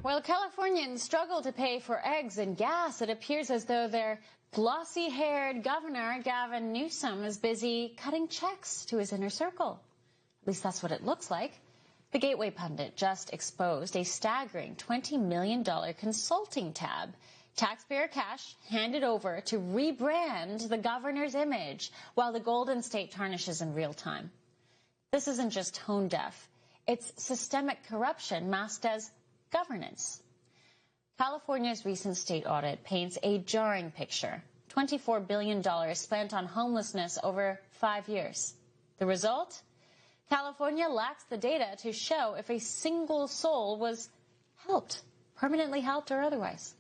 While Californians struggle to pay for eggs and gas, it appears as though their glossy-haired governor, Gavin Newsom, is busy cutting checks to his inner circle. At least that's what it looks like. The Gateway pundit just exposed a staggering $20 million consulting tab, taxpayer cash handed over to rebrand the governor's image while the Golden State tarnishes in real time. This isn't just tone deaf. It's systemic corruption masked as governance. California's recent state audit paints a jarring picture. $24 billion spent on homelessness over 5 years. The result? California lacks the data to show if a single soul was helped, permanently helped or otherwise.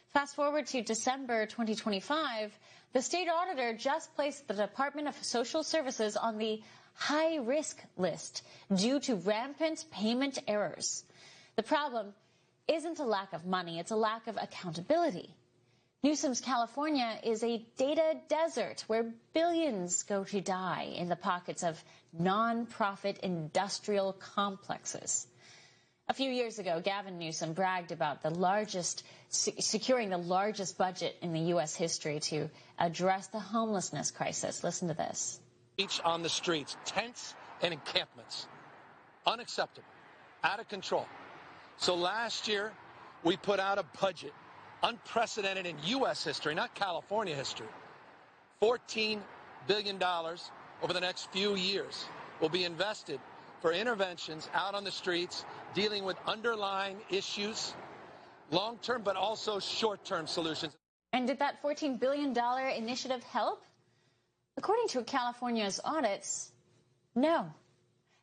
Fast forward to December 2025, the state auditor just placed the Department of Social Services on the high-risk list due to rampant payment errors. The problem isn't a lack of money, it's a lack of accountability. Newsom's California is a data desert where billions go to die in the pockets of non-profit industrial complexes. A few years ago, Gavin Newsom bragged about securing the largest budget in the U.S. history to address the homelessness crisis. Listen to this. Each on the streets, tents and encampments. Unacceptable, out of control. So last year, we put out a budget, unprecedented in U.S. history, not California history. $14 billion over the next few years will be invested for interventions out on the streets, dealing with underlying issues, long-term but also short-term solutions. And did that $14 billion initiative help? According to California's audits, no.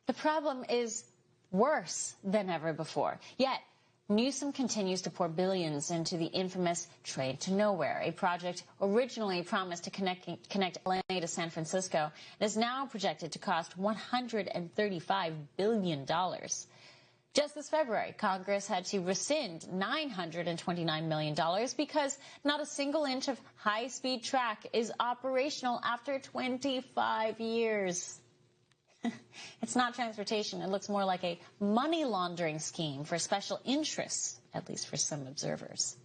The problem is worse than ever before. Yet, Newsom continues to pour billions into the infamous Train to Nowhere, a project originally promised to connect LA to San Francisco and is now projected to cost $135 billion. Just this February, Congress had to rescind $929 million because not a single inch of high-speed track is operational after 25 years. It's not transportation. It looks more like a money laundering scheme for special interests, at least for some observers.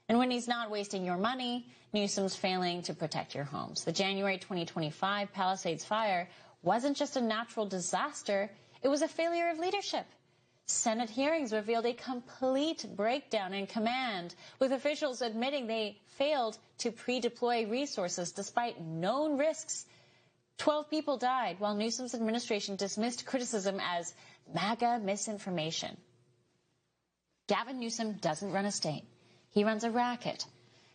And when he's not wasting your money, Newsom's failing to protect your homes. The January 2025 Palisades fire wasn't just a natural disaster. It was a failure of leadership. Senate hearings revealed a complete breakdown in command, with officials admitting they failed to pre-deploy resources despite known risks. 12 people died, while Newsom's administration dismissed criticism as MAGA misinformation. Gavin Newsom doesn't run a state. He runs a racket.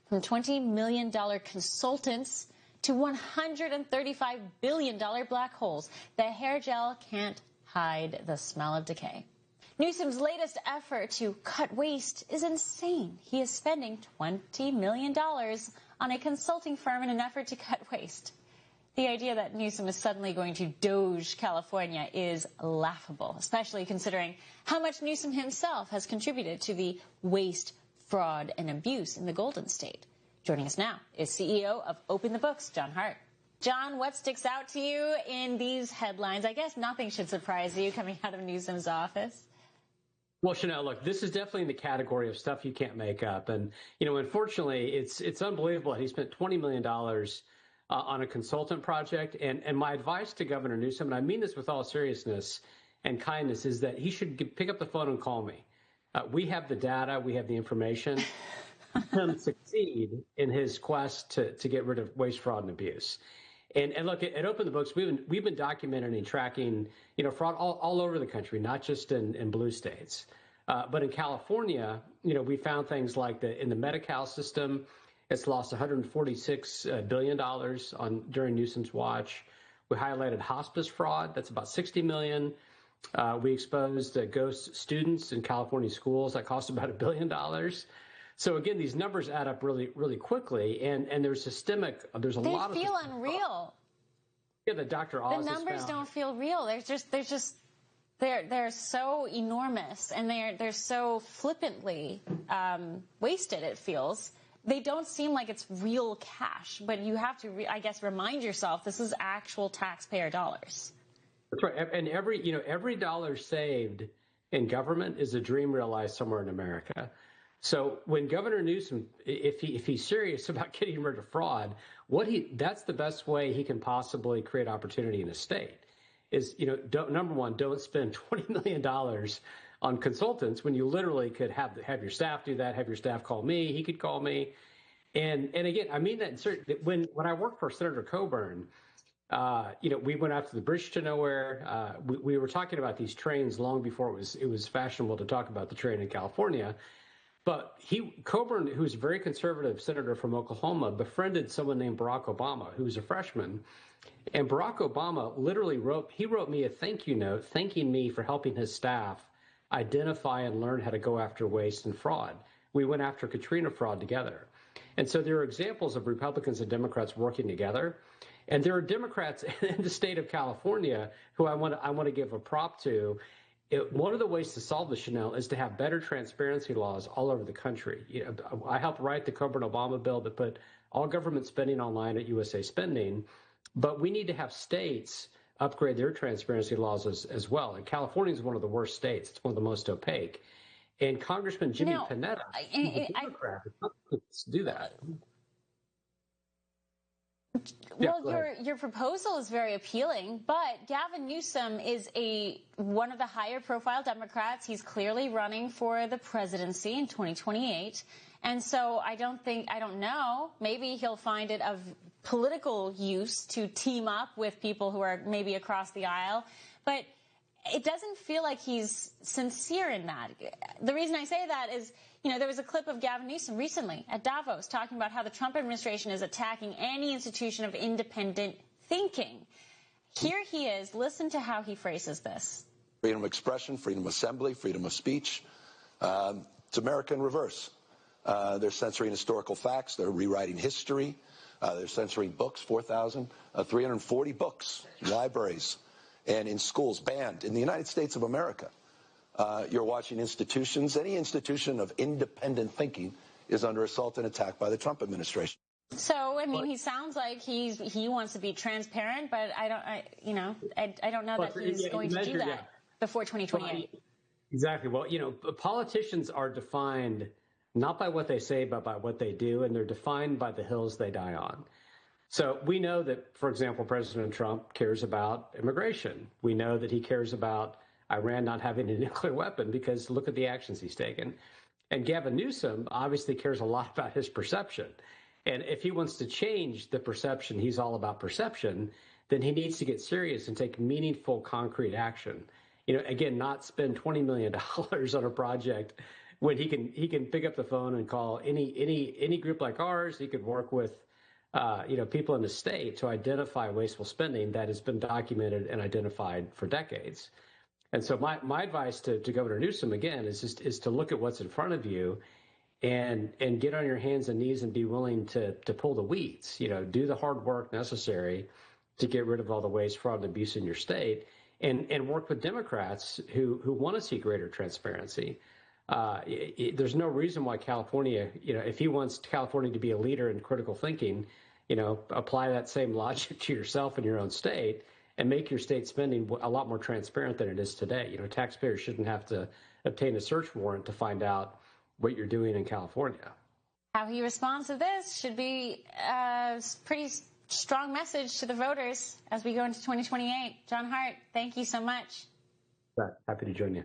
From $20 million consultants to $135 billion black holes, the hair gel can't hide the smell of decay. Newsom's latest effort to cut waste is insane. He is spending $20 million on a consulting firm in an effort to cut waste. The idea that Newsom is suddenly going to doge California is laughable, especially considering how much Newsom himself has contributed to the waste, fraud, and abuse in the Golden State. Joining us now is CEO of Open the Books, John Hart. John, what sticks out to you in these headlines? I guess nothing should surprise you coming out of Newsom's office. Well, Chanel, look, this is definitely in the category of stuff you can't make up. And, unfortunately, it's unbelievable that he spent $20 million on a consultant project. And my advice to Governor Newsom, and I mean this with all seriousness and kindness, is that he should pick up the phone and call me. We have the data. We have the information. Him succeed in his quest to get rid of waste, fraud, and abuse. And look, at Open the Books, we've been documenting and tracking, fraud all over the country, not just in blue states. But in California, we found things like in the Medi-Cal system, it's lost $146 billion during Newsom's watch. We highlighted hospice fraud. That's about $60 million. We exposed ghost students in California schools. That cost about $1 billion. So again, these numbers add up really, really quickly, and there's there's a lot of. They feel unreal. Yeah, the Dr. Oz. The numbers don't feel real. They're so enormous, and they're so flippantly wasted. It feels. They don't seem like it's real cash, but you have to, I guess, remind yourself this is actual taxpayer dollars. That's right, and every dollar saved in government is a dream realized somewhere in America. So when Governor Newsom, if he's serious about getting rid of fraud, that's the best way he can possibly create opportunity in a state is, number one, don't spend $20 million on consultants when you literally could have your staff do that, have your staff call me, he could call me. And again, I mean that when I worked for Senator Coburn, we went out to the bridge to nowhere. We were talking about these trains long before it was fashionable to talk about the train in California. But Coburn, who's a very conservative senator from Oklahoma, befriended someone named Barack Obama, who was a freshman. And Barack Obama literally wrote me a thank you note thanking me for helping his staff identify and learn how to go after waste and fraud. We went after Katrina fraud together. And so there are examples of Republicans and Democrats working together. And there are Democrats in the state of California who I want to give a prop to. One of the ways to solve this, Chanel, is to have better transparency laws all over the country. I helped write the Coburn-Obama bill that put all government spending online at USA Spending, but we need to have states upgrade their transparency laws as well. And California is one of the worst states. It's one of the most opaque. And Congressman Jimmy Panetta, a Democrat, do that. Well, your proposal is very appealing, but Gavin Newsom is one of the higher profile Democrats. He's clearly running for the presidency in 2028. And so I don't know, maybe he'll find it of political use to team up with people who are maybe across the aisle. But it doesn't feel like he's sincere in that. The reason I say that is, there was a clip of Gavin Newsom recently at Davos talking about how the Trump administration is attacking any institution of independent thinking. Here he is. Listen to how he phrases this. Freedom of expression, freedom of assembly, freedom of speech. It's America in reverse. They're censoring historical facts. They're rewriting history. They're censoring books, 4,340 books, libraries, and in schools, banned in the United States of America. You're watching institutions. Any institution of independent thinking is under assault and attack by the Trump administration. So, he sounds like he wants to be transparent, but I don't know that he's going to do that before 2028. Exactly. Well, politicians are defined not by what they say, but by what they do, and they're defined by the hills they die on. So we know that, for example, President Trump cares about immigration. We know that he cares about Iran not having a nuclear weapon because look at the actions he's taken. And Gavin Newsom obviously cares a lot about his perception. And if he wants to change the perception, he's all about perception, then he needs to get serious and take meaningful, concrete action. Again, not spend $20 million on a project when he can pick up the phone and call any group like ours. He could work with people in the state to identify wasteful spending that has been documented and identified for decades. And so my advice to Governor Newsom, again, is to look at what's in front of you and get on your hands and knees and be willing to pull the weeds, do the hard work necessary to get rid of all the waste, fraud, and abuse in your state and work with Democrats who want to see greater transparency. There's no reason why California, if he wants California to be a leader in critical thinking, apply that same logic to yourself and your own state and make your state spending a lot more transparent than it is today. Taxpayers shouldn't have to obtain a search warrant to find out what you're doing in California. How he responds to this should be a pretty strong message to the voters as we go into 2028. John Hart, thank you so much. Happy to join you.